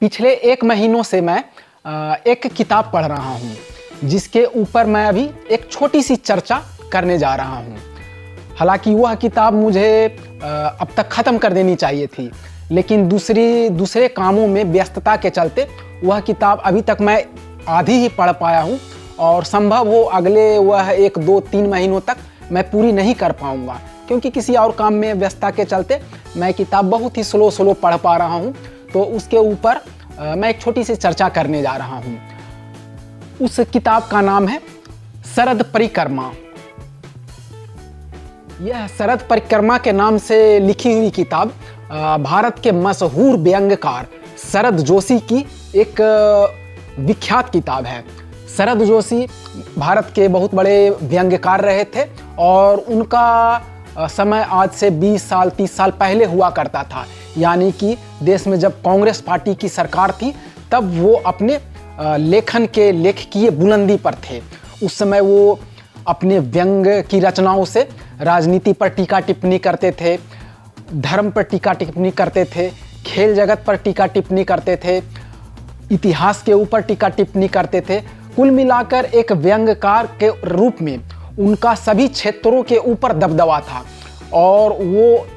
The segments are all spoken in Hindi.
पिछले 1 महीनों से मैं एक किताब पढ़ रहा हूँ, जिसके ऊपर मैं अभी एक छोटी सी चर्चा करने जा रहा हूँ। हालांकि वह किताब मुझे अब तक ख़त्म कर देनी चाहिए थी, लेकिन दूसरे कामों में व्यस्तता के चलते वह किताब अभी तक मैं आधी ही पढ़ पाया हूँ और संभव हो अगले वह 1, 2, 3 महीनों तक मैं पूरी नहीं कर पाऊँगा, क्योंकि किसी और काम में व्यस्तता के चलते मैं किताब बहुत ही स्लो पढ़ पा रहा हूँ। तो उसके ऊपर मैं एक छोटी सी चर्चा करने जा रहा हूँ। उस किताब का नाम है शरद परिक्रमा। यह शरद परिक्रमा के नाम से लिखी हुई किताब भारत के मशहूर व्यंग्यकार शरद जोशी की एक विख्यात किताब है। शरद जोशी भारत के बहुत बड़े व्यंग्यकार रहे थे और उनका समय आज से 20 साल 30 साल पहले हुआ करता था। यानी कि देश में जब कांग्रेस पार्टी की सरकार थी तब वो अपने लेखन के लेखकीय बुलंदी पर थे। उस समय वो अपने व्यंग की रचनाओं से राजनीति पर टीका टिप्पणी करते थे, धर्म पर टीका टिप्पणी करते थे, खेल जगत पर टीका टिप्पणी करते थे, इतिहास के ऊपर टीका टिप्पणी करते थे। कुल मिलाकर एक व्यंग्यकार के रूप में उनका सभी क्षेत्रों के ऊपर दबदबा था और वो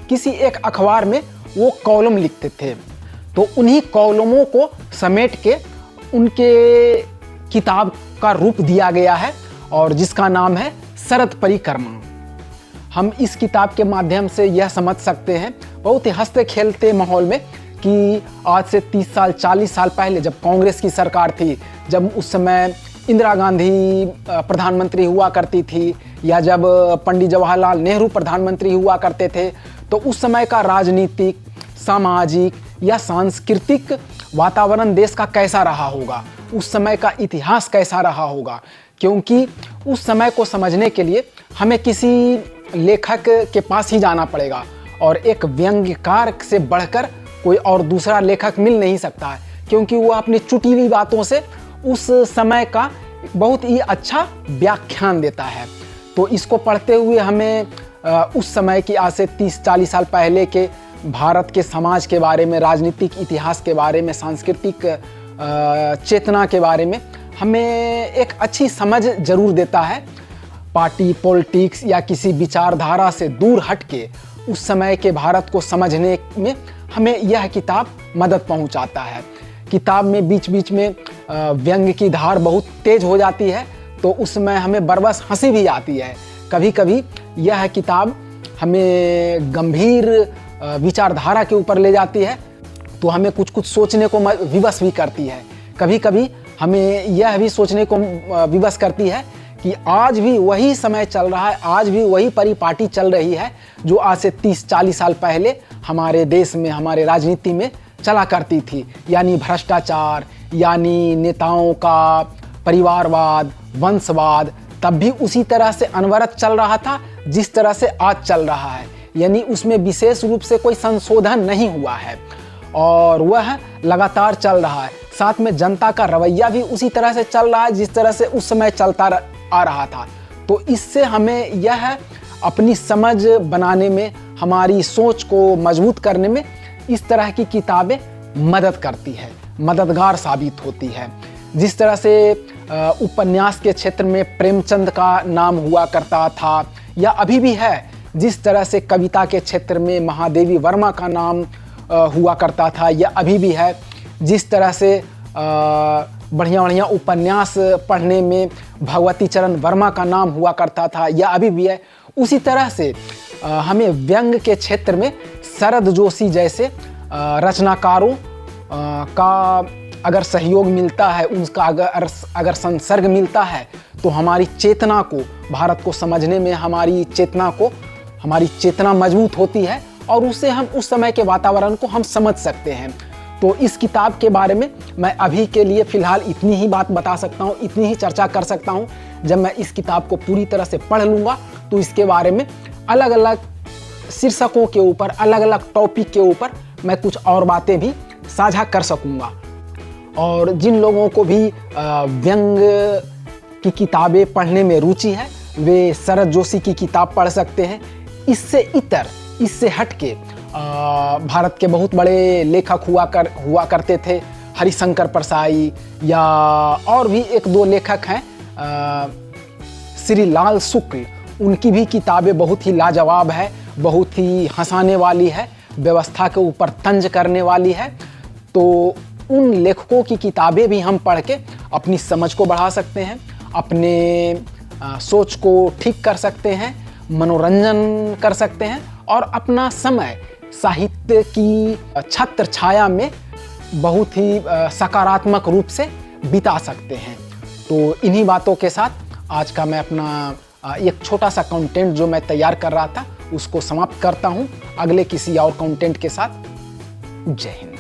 किसी एक अखबार में वो कॉलम लिखते थे। तो उन्हीं कॉलमों को समेट के उनके किताब का रूप दिया गया है और जिसका नाम है शरद परिक्रमा। हम इस किताब के माध्यम से यह समझ सकते हैं बहुत ही हंसते खेलते माहौल में कि आज से 30 साल 40 साल पहले जब कांग्रेस की सरकार थी, जब उस समय इंदिरा गांधी प्रधानमंत्री हुआ करती थी या जब पंडित जवाहरलाल नेहरू प्रधानमंत्री हुआ करते थे, तो उस समय का राजनीतिक, सामाजिक या सांस्कृतिक वातावरण देश का कैसा रहा होगा, उस समय का इतिहास कैसा रहा होगा। क्योंकि उस समय को समझने के लिए हमें किसी लेखक के पास ही जाना पड़ेगा और एक व्यंग्यकार से बढ़कर कोई और दूसरा लेखक मिल नहीं सकता है, क्योंकि वो अपनी चुटीली बातों से उस समय का बहुत ही अच्छा व्याख्यान देता है। तो इसको पढ़ते हुए हमें उस समय की आज से 30-40 साल पहले के भारत के समाज के बारे में, राजनीतिक इतिहास के बारे में, सांस्कृतिक चेतना के बारे में हमें एक अच्छी समझ जरूर देता है। पार्टी पॉलिटिक्स या किसी विचारधारा से दूर हट के उस समय के भारत को समझने में हमें यह किताब मदद पहुंचाता है। किताब में बीच बीच में व्यंग्य की धार बहुत तेज हो जाती है, तो उसमें हमें बरबस हंसी भी आती है। कभी कभी यह किताब हमें गंभीर विचारधारा के ऊपर ले जाती है, तो हमें कुछ सोचने को विवश भी करती है। कभी कभी हमें यह भी सोचने को विवश करती है कि आज भी वही समय चल रहा है, आज भी वही परिपाटी चल रही है जो आज से 30-40 साल पहले हमारे देश में, हमारे राजनीति में चला करती थी। यानी भ्रष्टाचार, यानी नेताओं का परिवारवाद, वंशवाद तब भी उसी तरह से अनवरत चल रहा था जिस तरह से आज चल रहा है। यानी उसमें विशेष रूप से कोई संशोधन नहीं हुआ है और वह लगातार चल रहा है। साथ में जनता का रवैया भी उसी तरह से चल रहा है जिस तरह से उस समय चलता आ रहा था। तो इससे हमें यह अपनी समझ बनाने में, हमारी सोच को मजबूत करने में इस तरह की किताबें मदद करती है, मददगार साबित होती है। जिस तरह से उपन्यास के क्षेत्र में प्रेमचंद का नाम हुआ करता था या अभी भी है, जिस तरह से कविता के क्षेत्र में महादेवी वर्मा का नाम हुआ करता था या अभी भी है, जिस तरह से बढ़िया उपन्यास पढ़ने में भगवती चरण वर्मा का नाम हुआ करता था या अभी भी है, उसी तरह से हमें व्यंग्य के क्षेत्र में शरद जोशी जैसे रचनाकारों का अगर सहयोग मिलता है, उनका अगर संसर्ग मिलता है, तो हमारी चेतना को, भारत को समझने में हमारी चेतना मजबूत होती है और उससे हम उस समय के वातावरण को हम समझ सकते हैं। तो इस किताब के बारे में मैं अभी के लिए फ़िलहाल इतनी ही बात बता सकता हूँ, इतनी ही चर्चा कर सकता हूँ। जब मैं इस किताब को पूरी तरह से पढ़ लूँगा तो इसके बारे में अलग अलग शीर्षकों के ऊपर, अलग अलग टॉपिक के ऊपर मैं कुछ और बातें भी साझा कर सकूँगा। और जिन लोगों को भी व्यंग की किताबें पढ़ने में रुचि है, वे शरद जोशी की किताब पढ़ सकते हैं। इससे हट के भारत के बहुत बड़े लेखक हुआ करते थे, हरिशंकर परसाई, या और भी एक दो लेखक हैं, श्री लाल शुक्ल, उनकी भी किताबें बहुत ही लाजवाब है, बहुत ही हंसाने वाली है, व्यवस्था के ऊपर तंज करने वाली है। तो उन लेखकों की किताबें भी हम पढ़ के अपनी समझ को बढ़ा सकते हैं, अपने सोच को ठीक कर सकते हैं, मनोरंजन कर सकते हैं और अपना समय साहित्य की छत्र छाया में बहुत ही सकारात्मक रूप से बिता सकते हैं। तो इन्हीं बातों के साथ आज का मैं अपना एक छोटा सा कंटेंट जो मैं तैयार कर रहा था उसको समाप्त करता हूं, अगले किसी और कंटेंट के साथ। जय हिंद।